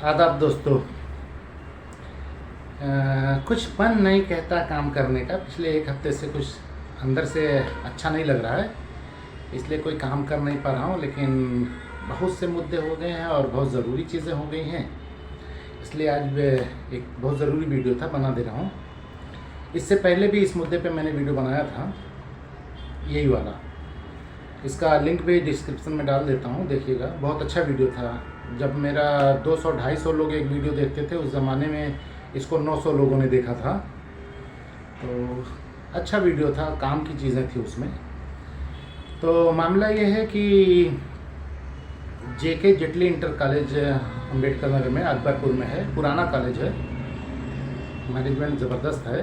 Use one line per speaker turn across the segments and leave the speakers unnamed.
आदाब दोस्तों। कुछ मन नहीं कहता काम करने का। पिछले एक हफ्ते से कुछ अंदर से अच्छा नहीं लग रहा है, इसलिए कोई काम कर नहीं पा रहा हूँ। लेकिन बहुत से मुद्दे हो गए हैं और बहुत ज़रूरी चीज़ें हो गई हैं, इसलिए आज एक बहुत ज़रूरी वीडियो था, बना दे रहा हूँ। इससे पहले भी इस मुद्दे पे मैंने वीडियो बनाया था, यही वाला। इसका लिंक भी डिस्क्रिप्शन में डाल देता हूँ, देखिएगा। बहुत अच्छा वीडियो था। जब मेरा 200-250 लोग एक वीडियो देखते थे, उस ज़माने में इसको 900 लोगों ने देखा था। तो अच्छा वीडियो था, काम की चीज़ें थी उसमें। तो मामला ये है कि JK Jaitley inter college Ambedkar Nagar में, अकबरपुर में है, पुराना कॉलेज है, मैनेजमेंट ज़बरदस्त है।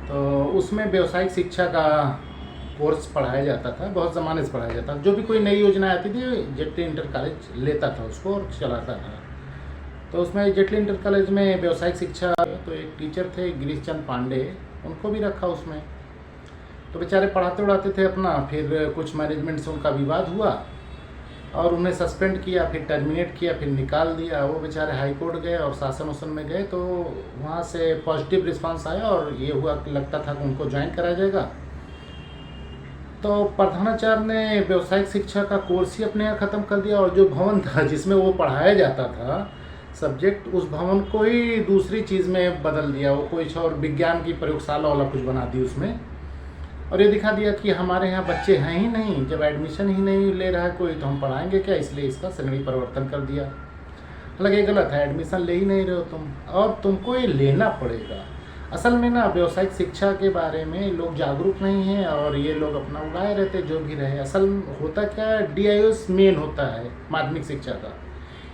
तो उसमें व्यावसायिक शिक्षा का कोर्स पढ़ाया जाता था, बहुत ज़माने से पढ़ाया जाता था। जो भी कोई नई योजना आती थी, जेटली इंटर कॉलेज लेता था उसको और चलाता था। तो उसमें जेटली इंटर कॉलेज में व्यावसायिक शिक्षा, तो एक टीचर थे गिरीश चंद पांडे, उनको भी रखा उसमें। तो बेचारे पढ़ाते उड़ाते थे अपना। फिर कुछ मैनेजमेंट से उनका विवाद हुआ और उन्हें सस्पेंड किया, फिर टर्मिनेट किया, फिर निकाल दिया। वो बेचारे हाई कोर्ट गए और शासन वासन में गए, तो वहाँ से पॉजिटिव रिस्पांस आया और ये हुआ कि लगता था कि उनको ज्वाइन कराया जाएगा। तो प्रधानाचार्य ने व्यावसायिक शिक्षा का कोर्स ही अपने यहाँ ख़त्म कर दिया, और जो भवन था जिसमें वो पढ़ाया जाता था सब्जेक्ट, उस भवन को ही दूसरी चीज़ में बदल दिया। वो कोई और विज्ञान की प्रयोगशाला वाला कुछ बना दी उसमें, और ये दिखा दिया कि हमारे यहाँ बच्चे हैं ही नहीं। जब एडमिशन ही नहीं ले रहा है कोई, तो हम पढ़ाएंगे क्या? इसलिए इसका श्रेणी परिवर्तन कर दिया। हालांकि ये गलत है, एडमिशन ले ही नहीं रहे हो तुम, और तुमको ये लेना पड़ेगा। असल में ना, व्यावसायिक शिक्षा के बारे में लोग जागरूक नहीं हैं, और ये लोग अपना उड़ाए रहते जो भी रहे। असल होता क्या है, DIOS मेन होता है माध्यमिक शिक्षा का।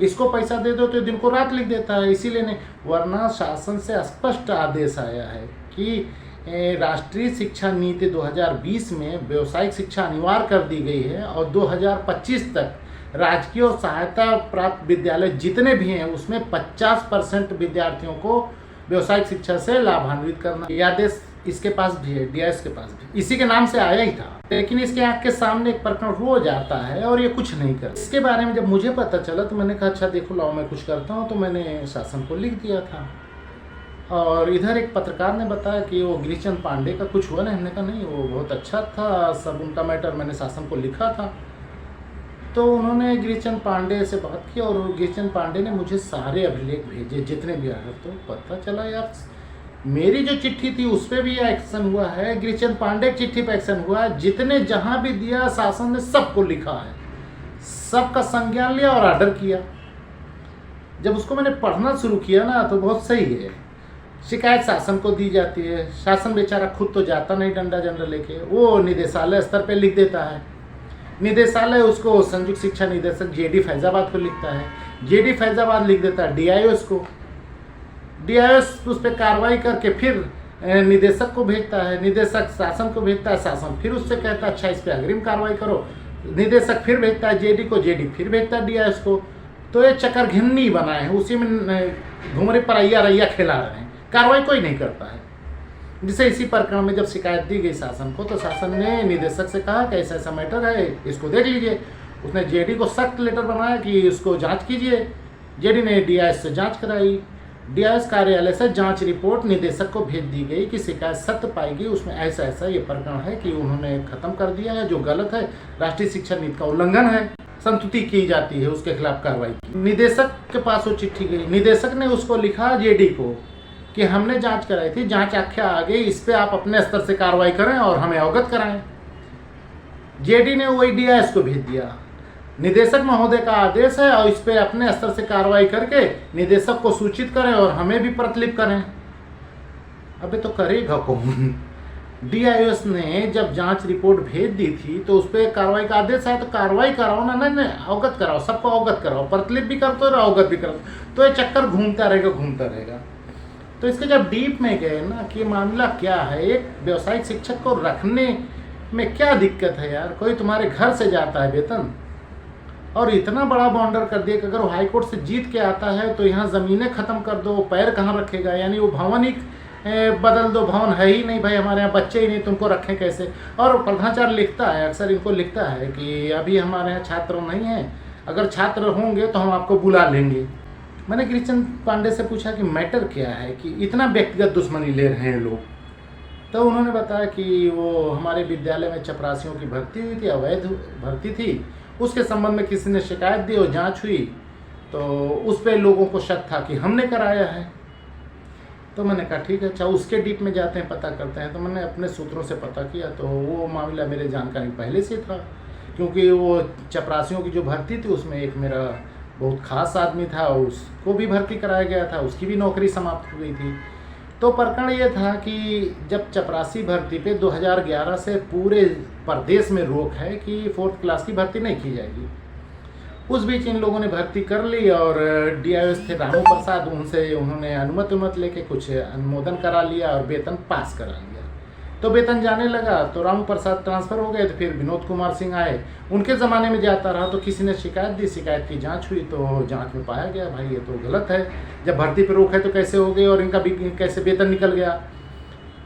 इसको पैसा दे दो तो दिन को रात लिख देता है, इसीलिए नहीं। वरना शासन से स्पष्ट आदेश आया है कि राष्ट्रीय शिक्षा नीति 2020 में व्यावसायिक शिक्षा अनिवार्य कर दी गई है, और 2025 तक राजकीय और सहायता प्राप्त विद्यालय जितने भी हैं उसमें 50% विद्यार्थियों को व्यावसायिक शिक्षा से लाभान्वित करना। यह आदेश इसके पास भी है, DIOS के पास भी, इसी के नाम से आया ही था। लेकिन इसके आँख के सामने एक प्रकरण रोज आता है और ये कुछ नहीं करता। इसके बारे में जब मुझे पता चला तो मैंने कहा अच्छा देखो, लाओ मैं कुछ करता हूँ। तो मैंने शासन को लिख दिया था, और इधर एक पत्रकार ने बताया कि वो गिरीश चंद पांडे का कुछ हुआ नहीं। हमने कहा नहीं, वो बहुत अच्छा था, सब उनका मैटर मैंने शासन को लिखा था। तो उन्होंने गिरीश चंद पांडे से बात की, और गिरीश चंद पांडे ने मुझे सारे अभिलेख भेजे जितने भी आए। तो पता चला यार, मेरी जो चिट्ठी थी उस पर भी एक्शन हुआ है, गिरीश चंद पांडे की चिट्ठी पर एक्शन हुआ है। जितने जहाँ भी दिया शासन ने सबको लिखा है, सबका संज्ञान लिया और ऑर्डर किया। जब उसको मैंने पढ़ना शुरू किया ना, तो बहुत सही है। शिकायत शासन को दी जाती है, शासन बेचारा खुद तो जाता नहीं डंडा झंडा लेके, वो निदेशालय स्तर पे लिख देता है। निदेशालय उसको संयुक्त शिक्षा निदेशक JD फैजाबाद को लिखता है, JD फैजाबाद लिख देता है DIOS को, DIOS उस पर कार्रवाई करके फिर निदेशक को भेजता है, निदेशक शासन को भेजता है, शासन फिर उससे कहता है अच्छा इस पर अग्रिम कार्रवाई करो, निदेशक फिर भेजता है JD को, JD फिर भेजता है DIOS को। तो ये चक्कर घिन्नी बनाए हैं, उसी में घुमरे परैया रैया खिला रहे हैं, कार्रवाई कोई नहीं करता है। जिसे इसी प्रकरण में जब शिकायत दी गई शासन को, तो शासन ने निदेशक से कहा कि ऐसा ऐसा मैटर है, इसको देख लीजिए। उसने JD को सख्त लेटर बनाया कि इसको जांच कीजिए। JD ने DIOS से जांच कराई, DIOS कार्यालय से जांच रिपोर्ट निदेशक को भेज दी गई कि शिकायत सत्य पाई गई, उसमें ऐसा ऐसा ये प्रकरण है कि उन्होंने खत्म कर दिया है, जो गलत है, राष्ट्रीय शिक्षा नीति का उल्लंघन है, संस्तुति की जाती है, उसके खिलाफ कार्रवाई की। निदेशक के पास वो चिट्ठी गई, निदेशक ने उसको लिखा JD को कि हमने जांच कराई थी, जांच आख्या आ गई, इस पे आप अपने स्तर से कार्रवाई करें और हमें अवगत कराएं। JD ने वही DIOS को भेज दिया, निदेशक महोदय का आदेश है और इस पे अपने स्तर से कार्रवाई करके निदेशक को सूचित करें और हमें भी प्रतिलिपि करें। अबे तो करेगा कौन? DIOS ने जब जांच रिपोर्ट भेज दी थी तो उस पर कार्रवाई का आदेश है, तो कार्रवाई कराओ ना, नहीं अवगत कराओ, सबको अवगत कराओ, प्रतिलिपि भी करते रहो, अवगत भी करो। तो ये चक्कर घूमता रहेगा। तो इसके जब डीप में गए ना कि मामला क्या है, एक व्यावसायिक शिक्षक को रखने में क्या दिक्कत है यार? कोई तुम्हारे घर से जाता है वेतन, और इतना बड़ा बाउंडर कर दिया कि अगर वो हाई कोर्ट से जीत के आता है तो यहाँ ज़मीनें ख़त्म कर दो, पैर कहाँ रखेगा? यानी वो भवन ही बदल दो, भवन है ही नहीं भाई, हमारे यहाँ बच्चे ही नहीं, तुमको रखें कैसे? और प्रधानाचार्य लिखता है, अक्सर इनको लिखता है कि अभी हमारे यहाँ छात्र नहीं हैं, अगर छात्र होंगे तो हम आपको बुला लेंगे। मैंने गिरिचंद पांडे से पूछा कि मैटर क्या है कि इतना व्यक्तिगत दुश्मनी ले रहे हैं लोग। तो उन्होंने बताया कि वो हमारे विद्यालय में चपरासियों की भर्ती हुई थी, अवैध भर्ती थी, उसके संबंध में किसी ने शिकायत दी और जांच हुई तो उस पर लोगों को शक था कि हमने कराया है। तो मैंने कहा ठीक है, अच्छा उसके डीप में जाते हैं, पता करते हैं। तो मैंने अपने सूत्रों से पता किया तो वो मामला मेरे जानकारी पहले से था, क्योंकि वो चपरासियों की जो भर्ती थी उसमें एक मेरा बहुत ख़ास आदमी था, उसको भी भर्ती कराया गया था, उसकी भी नौकरी समाप्त हो गई थी। तो प्रकरण ये था कि जब चपरासी भर्ती पे 2011 से पूरे प्रदेश में रोक है कि 4th क्लास की भर्ती नहीं की जाएगी। उस बीच इन लोगों ने भर्ती कर ली और DIOs थे रामू प्रसाद, उनसे उन्होंने अनुमति लेके कुछ अनुमोदन करा लिया और वेतन पास करा लिया। तो वेतन जाने लगा तो रामू प्रसाद ट्रांसफ़र हो गए, तो फिर विनोद कुमार सिंह आए, उनके ज़माने में जाता रहा। तो किसी ने शिकायत दी, शिकायत की जांच हुई तो जांच में पाया गया भाई ये तो गलत है, जब भर्ती पर रोक है तो कैसे हो गई और इनका कैसे वेतन निकल गया।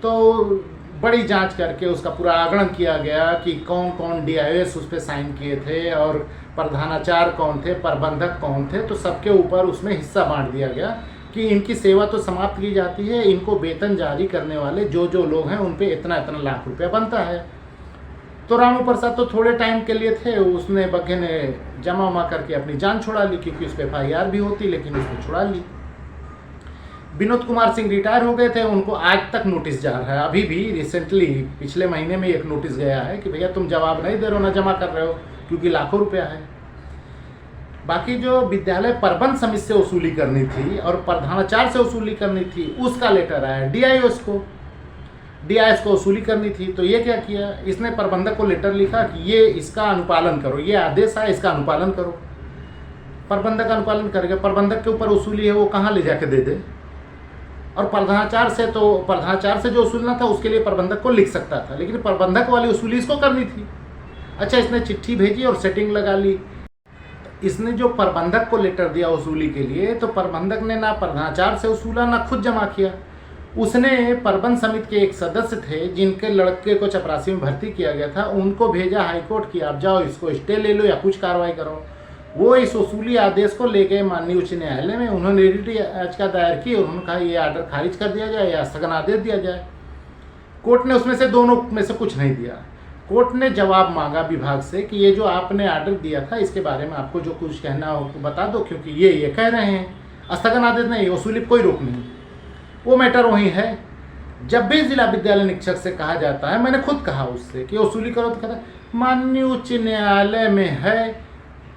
तो बड़ी जांच करके उसका पूरा आगणन किया गया कि कौन कौन DIOs उस पर साइन किए थे और प्रधानाचार्य कौन थे, प्रबंधक कौन थे। तो सबके ऊपर उसमें हिस्सा बांट दिया गया कि इनकी सेवा तो समाप्त की जाती है, इनको वेतन जारी करने वाले जो लोग हैं उन पे इतना इतना लाख रुपया बनता है। तो रामू प्रसाद तो थोड़े टाइम के लिए थे, उसने बग्घे ने जमा उमा करके अपनी जान छुड़ा ली, क्योंकि उस पर FIR भी होती, लेकिन उसको छुड़ा ली। विनोद कुमार सिंह रिटायर हो गए थे, उनको आज तक नोटिस जा रहा है, अभी भी रिसेंटली पिछले महीने में एक नोटिस गया है कि भैया तुम जवाब नहीं दे रहे हो, ना जमा कर रहे हो, क्योंकि लाखों रुपया है। बाकी जो विद्यालय प्रबंध समिति से वसूली करनी थी और प्रधानाचार्य से वसूली करनी थी, उसका लेटर आया DIOs को वसूली करनी थी। तो ये क्या किया, इसने प्रबंधक को लेटर लिखा कि ये इसका अनुपालन करो, ये आदेश है इसका अनुपालन करो। प्रबंधक अनुपालन करेगा, प्रबंधक के ऊपर वसूली है वो कहाँ ले जाके दे दे। और प्रधानाचार्य से जो वसूलना था उसके लिए प्रबंधक को लिख सकता था, लेकिन प्रबंधक वाली वसूली इसको करनी थी। अच्छा, इसने चिट्ठी भेजी और सेटिंग लगा ली। इसने जो प्रबंधक को लेटर दिया वसूली के लिए, तो प्रबंधक ने ना प्रधानाचार्य से वसूला ना खुद जमा किया। उसने प्रबंध समिति के एक सदस्य थे जिनके लड़के को चपरासी में भर्ती किया गया था, उनको भेजा हाईकोर्ट की आप जाओ इसको स्टे ले लो या कुछ कार्रवाई करो। वो इस वसूली आदेश को ले गए माननीय उच्च न्यायालय में, उन्होंने रिट याचिका दायर की और उन्होंने कहा ये आर्डर खारिज कर दिया जाए या स्थगन आदेश दिया जाए। कोर्ट ने उसमें से दोनों में से कुछ नहीं दिया। कोर्ट ने जवाब मांगा विभाग से कि ये जो आपने आर्डर दिया था इसके बारे में आपको जो कुछ कहना हो तो बता दो, क्योंकि ये कह रहे हैं स्थगन आदेश नहीं, वसूली कोई रोक नहीं। वो मैटर वही है। जब भी जिला विद्यालय निरीक्षक से कहा जाता है, मैंने खुद कहा उससे कि वसूली करो, तो कहता है माननीय उच्च न्यायालय में है।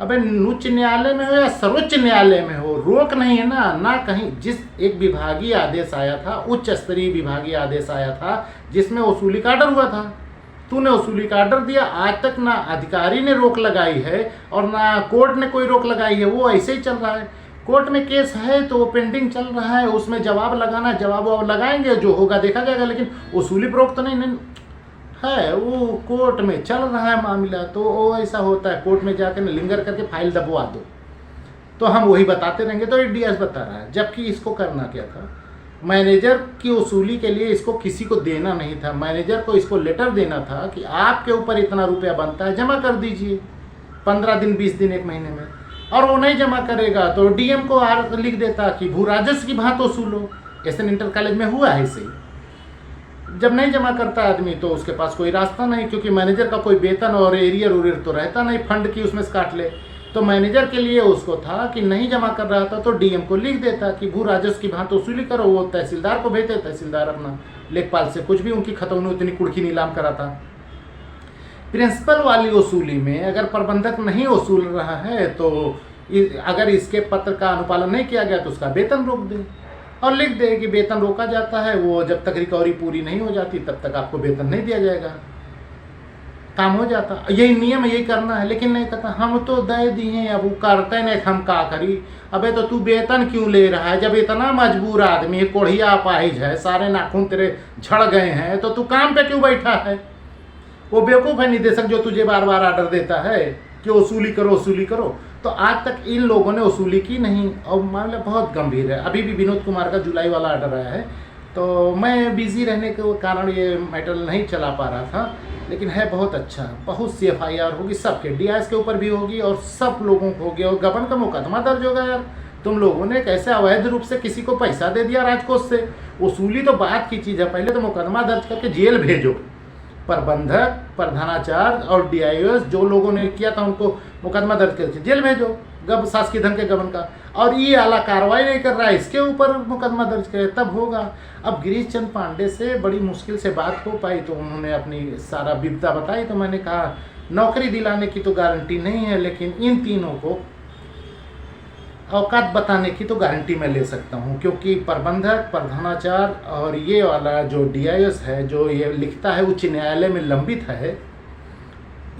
अबे उच्च न्यायालय में हो या सर्वोच्च न्यायालय में हो, रोक नहीं है ना कहीं। जिस एक विभागीय आदेश आया था, उच्च स्तरीय विभागीय आदेश आया था जिसमें वसूली का आर्डर हुआ था, तूने वसूली का आर्डर दिया। आज तक ना अधिकारी ने रोक लगाई है और ना कोर्ट ने कोई रोक लगाई है, वो ऐसे ही चल रहा है। कोर्ट में केस है तो वो पेंडिंग चल रहा है, उसमें जवाब लगाना, जवाब लगाएंगे, जो होगा देखा जाएगा, लेकिन वसूली पर रोक तो नहीं है। वो कोर्ट में चल रहा है मामला, तो वो ऐसा होता है कोर्ट में जाकर लिंगर करके फाइल दबवा दो, तो हम वही बताते रहेंगे। तो DIOs बता रहा है, जबकि इसको करना क्या था, मैनेजर की वसूली के लिए इसको किसी को देना नहीं था। मैनेजर को इसको लेटर देना था कि आपके ऊपर इतना रुपया बनता है, जमा कर दीजिए 15 दिन 20 दिन 1 महीने में। और वो नहीं जमा करेगा तो DM को लिख देता कि भू राजस्व की भांति वसूलो। SN इंटर कॉलेज में हुआ है इसे। जब नहीं जमा करता आदमी तो उसके पास कोई रास्ता नहीं, क्योंकि मैनेजर का कोई वेतन और एरियर तो रहता नहीं, फंड की उसमें से काट ले। तो मैनेजर के लिए उसको था कि नहीं जमा कर रहा था तो DM को लिख देता कि भू राजस्व की भांति वसूली करो। वो तहसीलदार को भेजते, तहसीलदार अपना लेखपाल से कुछ भी उनकी खतौनी उतनी कुड़की नीलाम कराता। प्रिंसिपल वाली वसूली में अगर प्रबंधक नहीं वसूल रहा है तो अगर इसके पत्र का अनुपालन नहीं किया गया तो उसका वेतन रोक दे और लिख दे कि वेतन रोका जाता है, वो जब तक रिकवरी पूरी नहीं हो जाती तब तक आपको वेतन नहीं दिया जाएगा। काम हो जाता, यही नियम है, यही करना है। लेकिन नहीं कहता हम तो दे दिए, अब वो करते नहीं, हम का करी। अबे तो तू वेतन क्यों ले रहा है? जब इतना मजबूर आदमी, कोढ़िया अपाहिज है, सारे नाखून तेरे झड़ गए हैं, तो तू काम पे क्यों बैठा है? वो बेवकूफ़ है निदेशक जो तुझे बार बार आर्डर देता है कि वसूली करो वसूली करो। तो आज तक इन लोगों ने वसूली की नहीं और मामला बहुत गंभीर है। अभी भी विनोद कुमार का जुलाई वाला आर्डर आया है, तो मैं बिजी रहने के कारण ये मैटर नहीं चला पा रहा था, लेकिन है बहुत अच्छा। बहुत सी FIR होगी, सबके DIOs के ऊपर भी होगी और सब लोगों को होगी और गबन का मुकदमा दर्ज होगा यार। तुम लोगों ने कैसे अवैध रूप से किसी को पैसा दे दिया राजकोष से। वसूली तो बात की चीज़ है, पहले तो मुकदमा दर्ज करके जेल भेजो। प्रबंधक, प्रधानाचार्य और डीआईओएस जो लोगों ने किया था उनको मुकदमा दर्ज करके जेल भेजो, शासकीय धन के गबन का। और ये आला कार्रवाई नहीं कर रहा है, इसके ऊपर मुकदमा दर्ज करे तब होगा। अब गिरीश चंद्र पांडे से बड़ी मुश्किल से बात हो पाई, तो उन्होंने अपनी सारा विपदा बताई। तो मैंने कहा नौकरी दिलाने की तो गारंटी नहीं है, लेकिन इन तीनों को औकात बताने की तो गारंटी मैं ले सकता हूँ, क्योंकि प्रबंधक, प्रधानाचार्य और ये वाला जो डीआईएस है, जो ये लिखता है उच्च न्यायालय में लंबित है,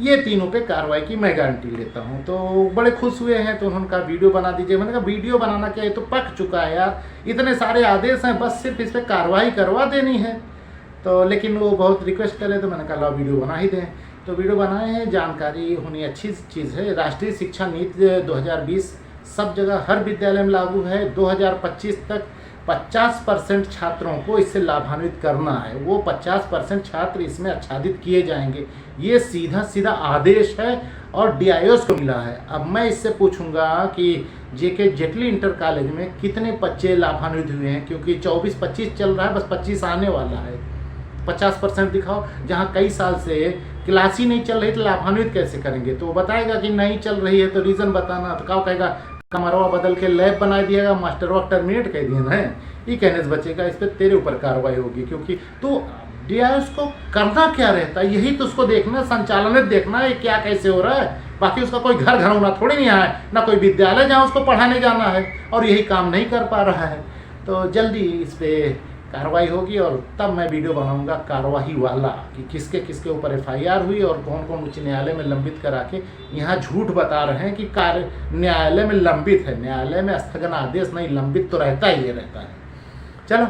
ये तीनों पे कार्रवाई की मैं गारंटी लेता हूँ। तो बड़े खुश हुए हैं, तो उन्होंने कहा वीडियो बना दीजिए। मैंने कहा वीडियो बनाना क्या है, तो पक चुका है यार, इतने सारे आदेश हैं, बस सिर्फ इस पर कार्रवाई करवा देनी है। तो लेकिन वो बहुत रिक्वेस्ट करे, तो मैंने कहा लो वीडियो बना ही दें। तो वीडियो बनाए हैं, जानकारी होनी अच्छी चीज़ है। राष्ट्रीय शिक्षा नीति 2020 सब जगह हर विद्यालय में लागू है। 2025 तक 50% छात्रों को इससे लाभान्वित करना है, वो 50% छात्र इसमें आच्छादित किए जाएंगे। ये सीधा सीधा आदेश है और डीआईओएस को मिला है। अब मैं इससे पूछूंगा कि जेके जेटली इंटर कॉलेज में कितने बच्चे लाभान्वित हुए हैं, क्योंकि 24-25 चल रहा है, बस 25 आने वाला है। 50% दिखाओ, जहाँ कई साल से क्लास ही नहीं चल रही, तो लाभान्वित कैसे करेंगे। तो वो बताएगा कि नहीं चल रही है, तो रीज़न बताना। तो क्या कहेगा, कमरवा बदल के लैब बना दिएगा, मास्टर वर्क टर्मिनेट कह दिया है, ये कहने से बचेगा। इस पर तेरे ऊपर कार्रवाई होगी, क्योंकि तो डीआईएस को करना क्या रहता है, यही तो उसको देखना, संचालनित देखना है क्या कैसे हो रहा है। बाकी उसका कोई घर घरौना थोड़ी नहीं है, ना कोई विद्यालय जहाँ उसको पढ़ाने जाना है, और यही काम नहीं कर पा रहा है। तो जल्दी इस पर कार्रवाई होगी, और तब मैं वीडियो बनाऊंगा कार्रवाई वाला, कि किसके किसके ऊपर एफआईआर हुई और कौन कौन उच्च न्यायालय में लंबित करा के यहाँ झूठ बता रहे हैं कि कार्य न्यायालय में लंबित है। न्यायालय में स्थगन आदेश नहीं, लंबित तो रहता ही रहता है। चलो।